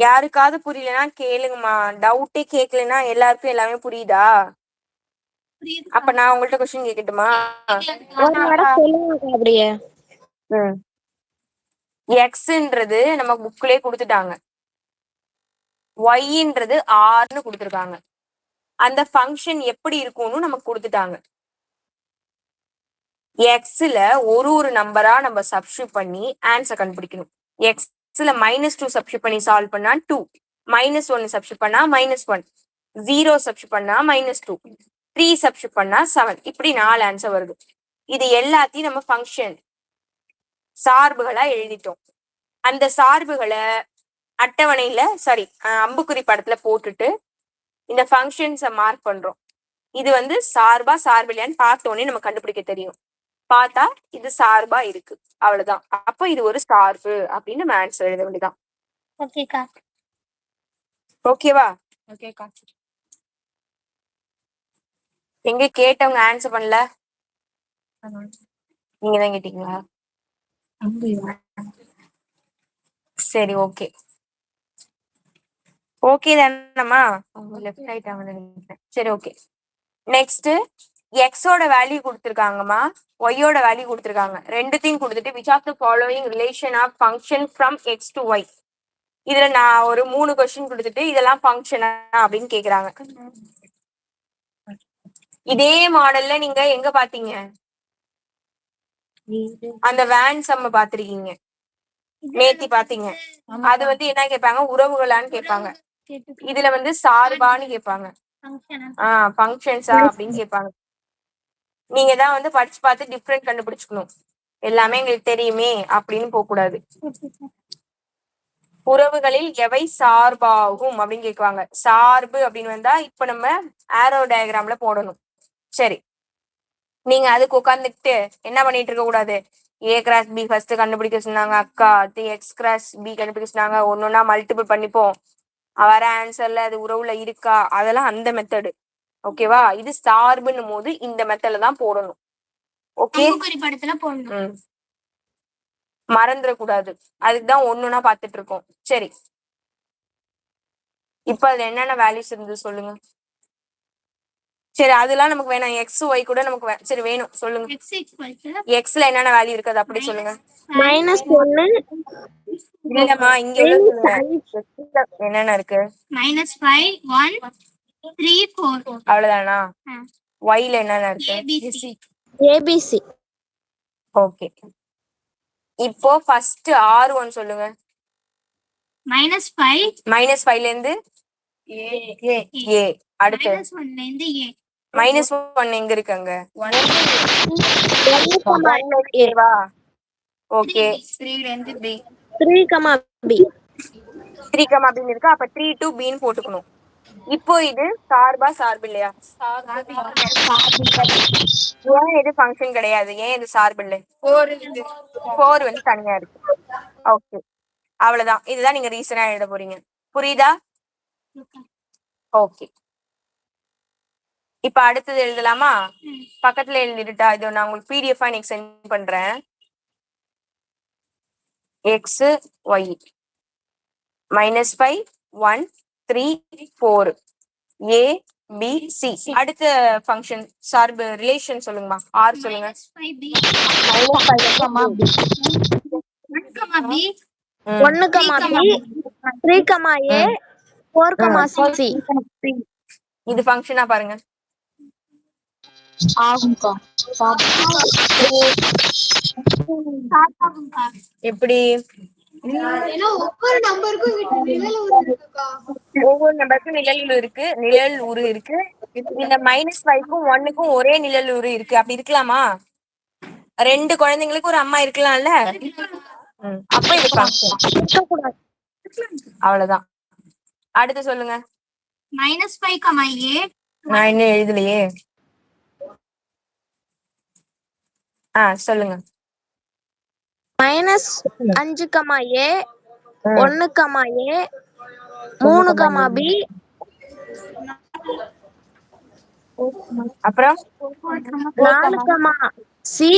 யாருக்காவது புரியலன்னா கேளுங்கம்மா. டவுட்டே கேட்கலன்னா எல்லாருக்கும் எல்லாமே புரியுதா? அப்ப நான் உங்கள்ட்ட கொஸ்டின் கேட்கட்டுமா? ஒரு தடவை சொல்லுங்க அப்படியே. எக்ஸ்ன்றது நம்ம புக்லயே கொடுத்துட்டாங்க, ஒய்ன்றது ஆர்னு கொடுத்துருக்காங்க. அந்த ஃபங்க்ஷன் எப்படி இருக்கும்னு நமக்கு கொடுத்துட்டாங்க. எக்ஸ்ல ஒரு நம்பரா நம்ம சப்ஸ்டியூட் பண்ணி ஆன்சர் கண்டுபிடிக்கணும். எக்ஸ்ல -2 சப்ஸ்டியூட் பண்ணி சால்வ் பண்ணா 2, -1 சப்ஸ்டியூட் பண்ணா -1, 0 சப்ஸ்டியூட் பண்ணா -2, 3 சப்ஸ்டியூட் பண்ணா 7. இப்படி 4 ஆன்சர் வருது. இது எல்லாத்தையும் நம்ம ஃபங்க்ஷன் சார்புகளா எழுதிட்டோம். அந்த சார்புகளை அட்டவணையில அம்புக்குறி படத்துல போட்டுட்டு இந்த ஃபங்க்ஷன்ஸை மார்க் பண்றோம். இது வந்து சார்பா சார்பில்லையான்னு பார்த்தோன்னே நம்ம கண்டுபிடிக்க தெரியும். பார்த்தா இது சார்பா இருக்கு, அவ்வளவுதான். அப்ப இது ஒரு சார்பு அப்படின்னு நம்ம ஆன்சர் எழுத வேண்டியதான். ஓகேக்கா. ஓகேவா? ஓகேக்கா. எங்க கேட்டவங்க ஆன்சர் பண்ணல? நீங்க தான் கேட்டீங்களா? சரி, ஓகே. ஓகே தானம்மா? லெஃப்ட் ஆயிட்டாங்க நினைக்கிறேன். சரி, ஓகே. நெக்ஸ்ட் எக்ஸோட வேல்யூ கொடுத்துருக்காங்கம்மா, ஒய்யோட வேல்யூ கொடுத்துருக்காங்க. ரெண்டுத்தையும் கொடுத்துட்டு which of the following relation of function from x to y. இதுல நான் ஒரு 3 கொஸ்டின் கொடுத்துட்டு இதெல்லாம் ஃபங்க்ஷனா அப்படின்னு கேக்குறாங்க. இதே மாடல்ல நீங்க எங்க பாத்தீங்க? அந்த வேன் சம்ம பாத்திருக்கீங்க, நேத்தி பாத்தீங்க. அது வந்து என்ன கேட்பாங்க? உறவுகளான்னு கேட்பாங்க. இதுல வந்து சார்பான்னு கேட்பாங்க. ஃபங்க்ஷன்ஸா அப்படின்னு கேட்பாங்க. நீங்க தான் வந்து படிச்சு பார்த்து டிஃப்ரெண்ட் கண்டுபிடிச்சுக்கணும். எல்லாமே எங்களுக்கு தெரியுமே அப்படின்னு போக கூடாது. உறவுகளில் எவை சார்பாகும் அப்படின்னு கேட்குவாங்க. சார்பு அப்படின்னு வந்தா இப்ப நம்ம ஆரோ டயக்ராம்ல போடணும். சரி, நீங்க அதுக்கு உட்காந்துக்கிட்டு என்ன பண்ணிட்டு இருக்க கூடாது. ஏ கிராஸ் பி ஃபர்ஸ்ட் கண்டுபிடிக்க சொன்னாங்க அக்கா, எக்ஸ் கிராஸ் பி கண்டுபிடிக்க சொன்னாங்க, ஒன்னொன்னா மல்டிபிள் பண்ணிப்போம், வர ஆன்சர்ல அது உறவுல இருக்கா, அதெல்லாம் அந்த மெத்தடு. ஓகேவா? இது சார்புன்னும் போது இந்த மெத்தட்ல தான் போடணும். ஓகே, படத்துல போடணும். மறந்துடக்கூடாது. அதுக்குதான் ஒண்ணுன்னா பாத்துட்டு இருக்கோம். சரி, இப்ப அதுல என்னென்ன வேல்யூஸ் இருந்து சொல்லுங்க. சரி, அதெல்லாம் நமக்கு வேணாம். எக்ஸ் ஒய் கூட நமக்கு சரி வேணும். சொல்லுங்க. எக்ஸ்ல என்னென்ன வேல்யூ இருக்கு அது அப்படி சொல்லுங்க. -1 இல்லம்மா, இங்க உள்ள சொல்லுங்க. என்னென்ன இருக்கு? -5 1 3 4. அவ்வளவுதானா? ஒய்ல என்னென்ன இருக்கு? ஏபிசி. ஓகே, இப்போ ஃபர்ஸ்ட் R1 சொல்லுங்க. -5ல இருந்து ஏ. அடுத்து -1ல இருந்து ஏ. -1 எங்க இருக்குங்க? A. ஓகே, 3ல இருந்து பி. 3, B. 3, அப்படின்னு இருக்கு. அப்ப 3 to B ன்னு போட்டுக்கணும். இப்போ இது சார்பா சார்பு இல்லையா? ஏன் இது ஃபங்க்ஷன் கிடையாது? ஏன் இது சார்பு இல்லை? 4 வந்து தனியா இருக்கு. ஓகே, அவ்வளவுதான். இதுதான் நீங்க ரீசனா எழுத போறீங்க. புரியுதா? ஓகே, இப்ப அடுத்தது எழுதலாமா? பக்கத்துல எழுதிட்டா இது நான் உங்களுக்கு PDF இன்னைக்கு சென்ட் பண்றேன். எக்ஸ் ஒய் -5 1 3 4 ஏ பி சி. அடுத்த ஃபங்க்ஷன் சார்பு ரிலேஷன் சொல்லுங்கம்மா. ஆர் சொல்லுங்க. -5 b 1, B. 3, A 4, C. இது ஃபங்க்ஷனா பாருங்க. எப்படி? ஏன்னா ஒவ்வொரு நம்பருக்கும் நிழல் உரு இருக்குக்கா. ஒவ்வொரு நம்பருக்கும் நிழல் உரு இருக்கு. இந்த -5க்கும் 1க்கும் ஒரே நிழல் உரு இருக்கு. அப்படி இருக்கலாமா? 2 குழந்தைங்களுக்கு ஒரு அம்மா இருக்கலாம்ல. அப்ப இது function. இருக்கக்கூடாது. அவ்வளவுதான். அடுத்து சொல்லுங்க. -5, A. நான் இன்னும் எழுதலையே. சொல்லுங்க. -5, A, 1, A, 3, B, அப்புறம் 4, C,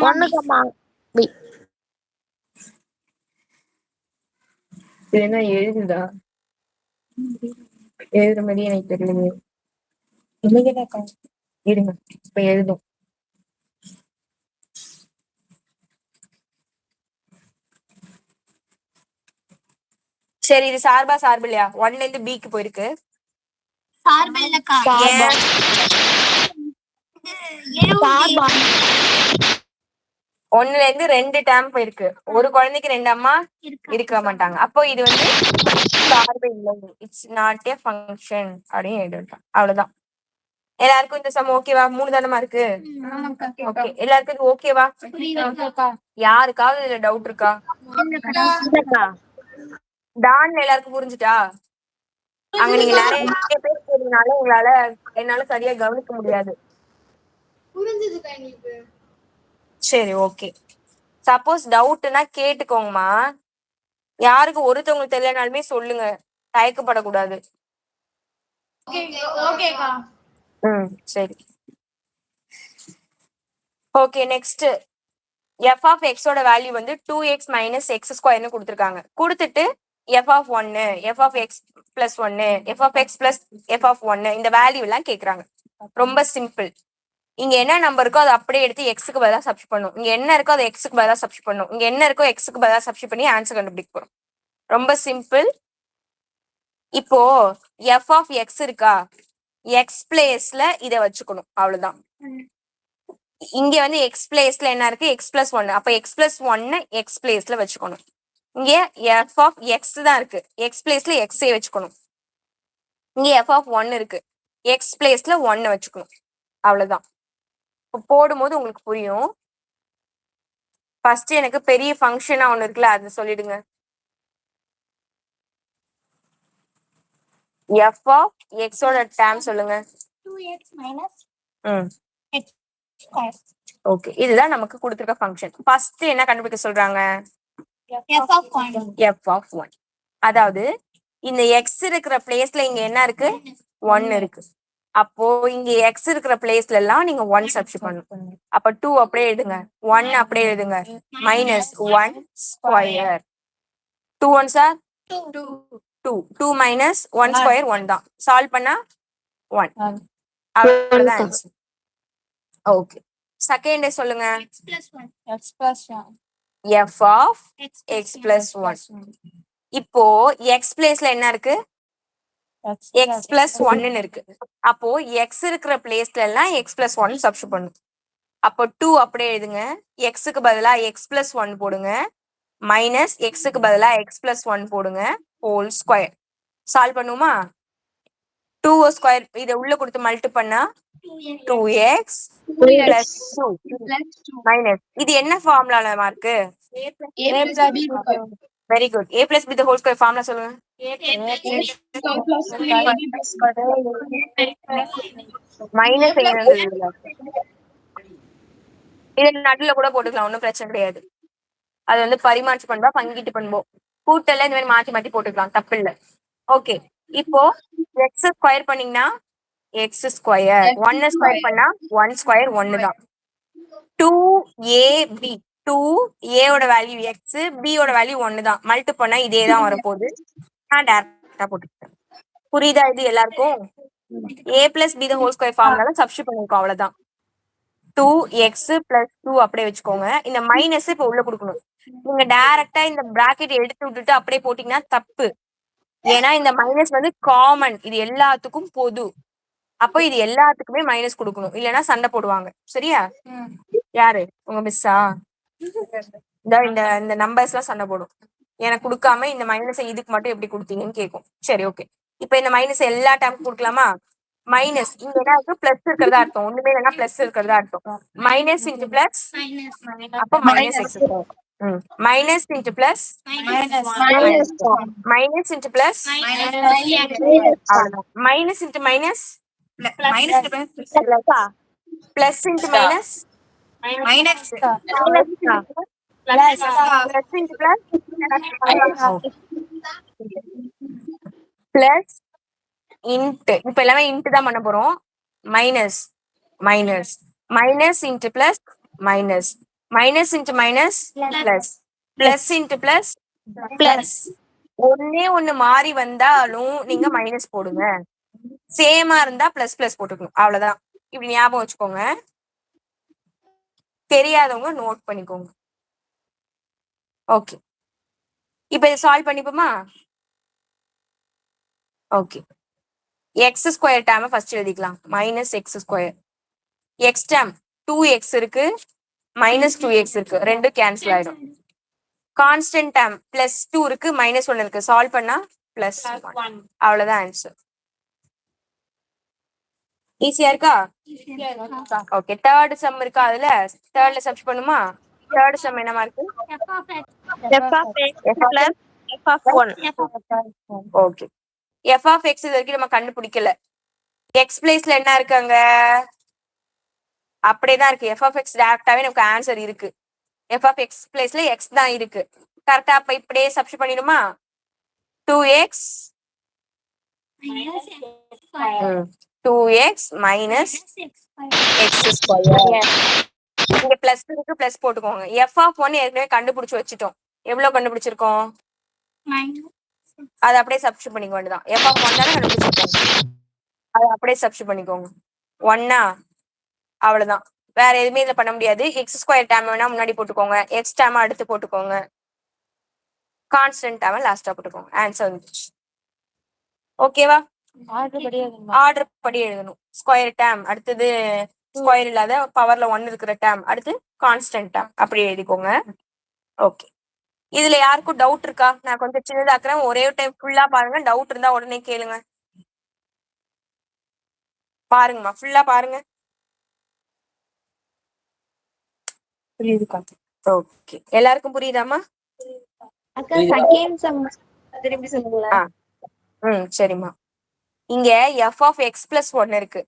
1, B. என்ன எழுதுதா? எழுதுற மாதிரி எனக்கு தெரியல. இருங்க, இப்ப எழுதும். சரி, இது சார்பா சார்பு இல்லையா? 1ல இருந்து B க்கு போயிருக்கு. சார்பு இல்லக்கா. ஏன்? சார்பா 1ல இருந்து 2 டேர்ம் போயிருக்கு. ஒரு குழந்தைக்கு 2 அம்மா இருக்க மாட்டாங்க. அப்போ இது வந்து சார்பு இல்லை. இட்ஸ் நாட் ஏ ஃபங்க்ஷன் அப்படின்னு எழுதிட்டான். அவ்வளவுதான். எல்லாருக்கும் இந்த சம் ஓகேவா? 3 தானமா இருக்கு. ஓகே, எல்லாருக்கும் இது ஓகேவா? யாருக்காவது இதுல டவுட் இருக்கா? இல்லக்கா. டான் எல்லாருக்கும் புரிஞ்சுட்டா? அங்க நீங்க நிறைய பேர் போறதுனால என்னால சரியா கவனிக்க முடியாது. புரிஞ்சுதுக்கா எங்களுக்கு. சரி, ஓகே. சப்போஸ் டவுட்னா கேட்டுக்கோங்கம்மா. யாருக்கு ஒருத்தவங்களுக்கு தெரியலனாலுமே சொல்லுங்க, தயக்கப்படக்கூடாது. ஓகேக்கா. சரி. Okay, next f of x ஓட வேல்யூ வந்து 2x minus x ஸ்கொயர்னு கொடுத்துருக்காங்க. கொடுத்துட்டு f of 1, f of x plus 1, f of x plus f of 1 இந்த வேல்யூ எல்லாம் கேக்குறாங்க. ரொம்ப சிம்பிள். இங்க என்ன நம்பர் இருக்கோ அதை அப்படியே எடுத்து எக்ஸுக்கு பதிலாக சப்ஸ்டிட் பண்ணும். இங்க என்ன இருக்கோ அதை எக்ஸுக்கு பதிலாக சப்ஸ்டிட் பண்ணும். இங்க என்ன இருக்கோ எக்ஸுக்கு பதிலாக சப்ஸ்டிட் பண்ணி ஆன்சர் கண்டுபிடிக்க போறோம். ரொம்ப சிம்பிள். இப்போ f of x இருக்கா, x பிளேஸ்ல இதை வச்சுக்கணும். அவ்வளவுதான். இங்க வந்து எக்ஸ் பிளேஸ்ல என்ன இருக்கு, எக்ஸ் பிளஸ் 1. அப்ப எக்ஸ் பிளஸ் 1 எக்ஸ் பிளேஸ்ல வச்சுக்கணும். இங்க எஃப் ஆஃப் எக்ஸ் தான் இருக்கு, எக்ஸ் பிளேஸ்ல எக்ஸே வச்சுக்கணும். இங்க எஃப் ஆஃப் 1 இருக்கு, எக்ஸ் பிளேஸ்ல 1 வச்சுக்கணும். அவ்வளவுதான். போடும்போது உங்களுக்கு புரியும். ஃபர்ஸ்ட் எனக்கு பெரிய ஃபங்க்ஷனா ஒண்ணு இருக்குல்ல, அது சொல்லிடுங்க. எஃப் ஆஃப் எக்ஸ் ஓட டேர்ம் சொல்லுங்க. 2x minus x square. Okay, இதுதான் நமக்கு கொடுத்திருக்க ஃபங்க்ஷன். ஃபர்ஸ்ட் என்ன கண்டுபிடிக்க சொல்றாங்க? f of 1. f of 1. அதாவது இந்த x இருக்கிற பிளேஸ்ல இங்க என்ன இருக்கு, 1 இருக்கு. அப்போ இங்க x இருக்கிற பிளேஸ்ல எல்லாம் நீங்க 1 சப்ஸ்டிட் பண்ணணும். அப்ப 2 அப்படியே எழுதுங்க, 1 அப்படியே எழுதுங்க, minus 1 square. 2 1s are 2 minus 1 square 1 தான். சால்வ் பண்ணா 1. அவ்வளவுதான் ஆன்சர். ஓகே, செகண்ட் சொல்லுங்க. x plus 1. f of x plus 1. இப்போ x பிளேஸ்ல என்ன இருக்கு, x plus 1 இருக்கு. அப்போ x இருக்கிற பிளேஸ்ல எல்லாம் x plus 1 சப்ஸ்டிட் பண்ணும். அப்போ 2 அப்படியே எழுதுங்க, x க்கு பதிலா x plus 1 போடுங்க, மைனஸ் x க்கு பதிலா x plus 1 போடுங்க, ஹோல் ஸ்கொயர். சால்வ் பண்ணுமா? 2 ஸ்கொயர் இதை உள்ள கொடுத்து மல்டி பண்ணா 2x plus 2 மைனஸ் இது என்ன ஃபார்முலால மார்க்கு? Very good. a plus b the whole square formula சொல்லுங்க. மைனஸ் இது நடுல கூட போட்டுக்கலாம், ஒன்றும் பிரச்சனை கிடையாது. அது வந்து பரிமாற்று பண்பா பங்கிட்டு பண்போம். கூட்டல்ல இந்த மாதிரி மாத்தி மாத்தி போட்டுக்கலாம், தப்பு இல்லை. ஓகே, இப்போ எக்ஸ் ஸ்கொயர் பண்ணீங்கன்னா எக்ஸ் ஸ்கொயர், 1 ஸ்கொயர் பண்ணா 1 ஸ்கொயர் 1 தான். 2ab 2a ஓட வேல்யூ எக்ஸ், b ஓட வேல்யூ 1 தான். மல்டி பண்ணா இதே தான் வரப்போகுது. நான் டைரக்டா போட்டுக்கிட்டேன். புரியுதா இது எல்லாருக்கும்? a plus b the whole square ஃபார்முலால சப்ஸ்டிட் பண்ணிருக்கோம், அவ்வளவுதான். 2x plus 2 அப்படியே வச்சுக்கோங்க. இந்த மைனஸ் இப்ப உள்ள கொடுக்கணும். நீங்க டைரக்டா இந்த பிராக்கெட் எடுத்து விட்டுட்டு அப்படியே போட்டீங்கன்னா தப்பு. ஏன்னா இந்த மைனஸ் வந்து காமன், இது எல்லாத்துக்கும் பொது. அப்போ இது எல்லாத்துக்குமே மைனஸ் கொடுக்கணும், இல்லைன்னா சண்டை போடுவாங்க. சரியா? யாரு உங்க மிஸ்ஸா? இந்த இந்த நம்பர்ஸ் எல்லாம் சண்டை போடும். எனக்கு கொடுக்காம இந்த மைனஸை இதுக்கு மட்டும் எப்படி கொடுத்தீங்கன்னு கேட்கும். சரி, ஓகே. இப்ப இந்த மைனஸ் எல்லா டைமுக்கும் கொடுக்கலாமா? மைனஸ் இங்க என்ன இருக்கு பிளஸ் இருக்கிறதா அர்த்தம் ஒண்ணுமே இல்லைன்னா பிளஸ் இருக்கிறதா அர்த்தம் மைனஸ் இன்ட்டு பிளஸ் அப்ப minus X square minus into plus minus into plus அவ்வளவுதான் minus into minus plus into minus plus into plus plus into இப்ப எல்லாமே இன்ட்டு தான் பண்ண போறோம் minus minus minus into plus minus minus into minus plus plus into plus plus ஒண்ணே ஒண்ணு மாறி வந்தாலும் நீங்க மைனஸ் போடுங்க சேமா இருந்தா பிளஸ் பிளஸ் போட்டுக்கணும் அவ்வளவுதான் இப்படி ஞாபகம் வச்சுக்கோங்க தெரியாதவங்க நோட் பண்ணிக்கோங்க ஓகே இப்ப இதை சால்வ் பண்ணிப்போமா okay X square term first எழுதிக்கலாம் minus X square X term 2x இருக்கு மைனஸ் 2x இருக்கு ரெண்டும் கேன்சல் ஆயிடும் கான்ஸ்டன்ட் டேம் பிளஸ் 2 இருக்கு மைனஸ் 1 இருக்கு சால்வ் பண்ணா பிளஸ் 1 அவ்வளவுதான் ஆன்சர் ஈஸியா இருக்கா ஓகே தேர்ட் சம் இருக்கா அதுல தேர்ட்ல சப்ஸ்ட் பண்ணுமா தேர்ட் சம் என்னமா இருக்கு ஓகே f of x இது வரைக்கும் நம்ம கண்டுபிடிக்கல x பிளேஸ்ல என்ன இருக்காங்க அப்படியேதான் இருக்கு f of x டைரக்டாவே நமக்கு ஆன்சர் இருக்கு f of x பிளேஸ்ல x தான் இருக்கு கரெக்டா அப்ப இப்படியே சப்ஸ்ட் பண்ணிடுமா 2x 2x minus X square இங்க பிளஸ் இருக்கு பிளஸ் போட்டுக்கோங்க f of 1 ஏற்கனவே கண்டுபிடிச்சு வச்சுட்டோம் எவ்வளவு கண்டுபிடிச்சிருக்கோம் அது அப்படியே சப்ஸ்டிட் பண்ணிக்க வேண்டியதான் f of 1 தானே கண்டுபிடிச்சிருக்கோம் அது அப்படியே சப்ஸ்டிட் பண்ணிக்கோங்க 1 அவ்வளவுதான் வேற எதுவுமே இதுல பண்ண முடியாது எக்ஸ் ஸ்கொயர் டேம் வேணா முன்னாடி போட்டுக்கோங்க எக்ஸ் டேம் அடுத்து போட்டுக்கோங்க கான்ஸ்டன்ட் டேம் லாஸ்டா போட்டுக்கோங்க ஆன்சர் வந்துச்சு ஓகேவா ஆர்டர் படி எழுதணும் ஸ்கொயர் டேம் அடுத்தது ஸ்கொயர் இல்லாத பவர்ல 1 இருக்கிற டேம் அடுத்து கான்ஸ்டன்ட் டேம் அப்படி எழுதிக்கோங்க ஓகே இதுல யாருக்கும் டவுட் இருக்கா நான் கொஞ்சம் சின்னதாக்குறேன் ஒரே டைம் ஃபுல்லா பாருங்க டவுட் இருந்தா உடனே கேளுங்க பாருங்கம்மா ஃபுல்லா பாருங்க புரியுதுக்கா ஓகே எல்லாருக்கும் புரியுதாமா சரிம்மா இங்க f of x plus 1 இருக்கு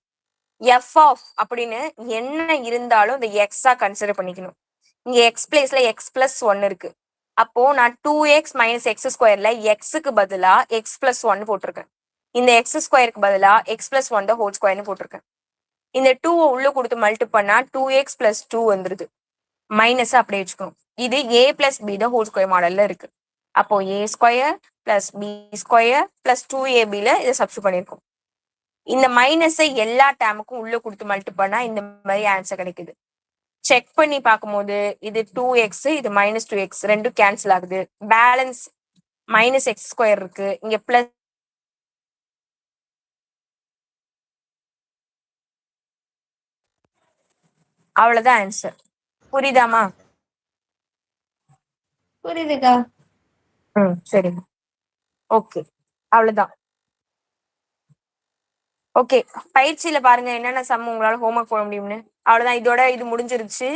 f of அப்படின்னு என்ன இருந்தாலும் இந்த எக்ஸா கன்சிடர் பண்ணிக்கணும் இங்க எக்ஸ் பிளேஸ்ல எக்ஸ் பிளஸ் 1 இருக்கு அப்போ நான் 2x மைனஸ் எக்ஸ் ஸ்கொயர்ல எக்ஸுக்கு பதிலா எக்ஸ் பிளஸ் 1 போட்டிருக்கேன் இந்த எக்ஸ் ஸ்கொயருக்கு பதிலா எக்ஸ் பிளஸ் 1 த ஹோல் ஸ்கொயர்னு போட்டிருக்கேன் இந்த 2 உள்ள கொடுத்து மல்டி பண்ணா 2x பிளஸ் 2 வந்துருது மைனஸ் அப்படியே வச்சுக்கணும் இது a plus B the whole square மாடல்ல இருக்கு அப்போ a square plus B square plus 2ab ல இதை சப்ஸ்டிட் பண்ணிருக்கோம் இந்த மைனஸை எல்லா டேமுக்கும் உள்ள கொடுத்து மல்டி பண்ணா இந்த மாதிரி ஆன்சர் கிடைக்குது செக் பண்ணி பார்க்கும்போது இது 2x இது மைனஸ் 2x ரெண்டும் கேன்சல் ஆகுது பேலன்ஸ் மைனஸ் எக்ஸ் ஸ்கொயர் இருக்கு இங்க பிளஸ் அவ்வளவுதான் ஆன்சர் புரியுதாமா புரியுதுக்கா சரிங்க ஓகே அவ்வளவுதான் ஓகே பயிற்சியில பாருங்க என்னென்ன சம் உங்களால ஹோம்ஒர்க் போட முடியும்னு அவ்வளவுதான் இதோட இது முடிஞ்சிருச்சு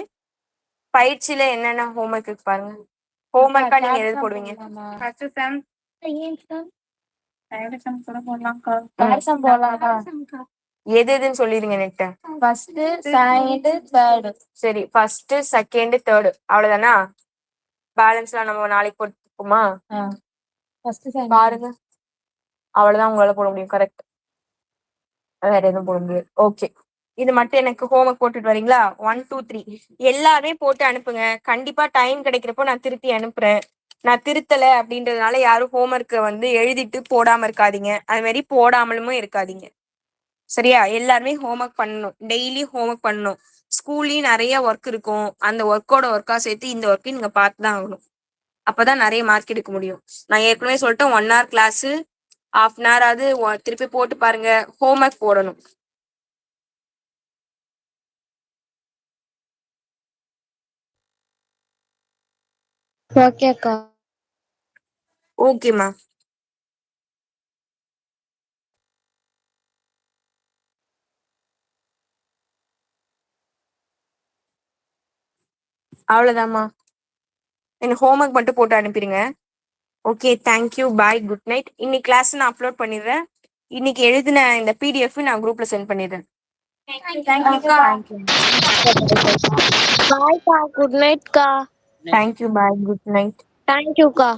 பயிற்சியில என்னென்ன ஹோம்ஒர்க் இருக்கு பாருங்க ஹோம்ஒர்க்கா நீங்க எது போடுவீங்க எது எதுன்னு சொல்லிருங்க நெட்ட சரி ஃபர்ஸ்ட் செகண்ட் தேர்டு அவ்வளவுதானா பேலன்ஸ்லாம் நம்ம நாளைக்கு போட்டுப்போமா பாருங்க அவ்வளவுதான் உங்களால போட முடியும் கரெக்ட் வேற எதுவும் போட முடியாது ஓகே இது மட்டும் எனக்கு ஹோம்ஒர்க் போட்டுட்டு வரீங்களா 1 2 3 எல்லாருமே போட்டு அனுப்புங்க கண்டிப்பா டைம் கிடைக்கிறப்போ நான் திருப்பி அனுப்புறேன் நான் திருத்தல அப்படின்றதுனால யாரும் ஹோம்ஒர்க்கை வந்து எழுதிட்டு போடாம இருக்காதீங்க அது மாதிரி போடாமலுமே இருக்காதீங்க சரியா எல்லாருமே ஹோம்ஒர்க் பண்ணணும் டெய்லி ஹோம்ஒர்க் பண்ணணும் ஸ்கூல்லயும் நிறைய ஒர்க் இருக்கும் அந்த ஒர்க்கா சேர்த்து இந்த ஒர்க்கையும் நீங்க பார்த்துதான் ஆகணும் அப்பதான் நிறைய மார்க் எடுக்க முடியும் நான் ஏற்கனவே சொல்லிட்டேன் 1 hour class half an hour ஆகுது திருப்பி போட்டு பாருங்க ஹோம்ஒர்க் போடணும் ஓகேக்கா ஓகேம்மா அவ்வளவுதாம்மா. எனக்கு ஹோம்ஒர்க் மட்டும் போட்டு அனுப்பிடுங்க. ஓகே, தேங்க்யூ, பாய், குட் நைட். இன்னைக்கு கிளாஸ் நான் அப்லோட் பண்ணிடுறேன். இன்னைக்கு எழுதின இந்த பிடிஎஃப் நான் குரூப்ல சென்ட் பண்ணிடுறேன். பாய்க்கா, குட் நைட்க்கா. தேங்க்யூ, பாய், குட் நைட். தேங்க்யூக்கா.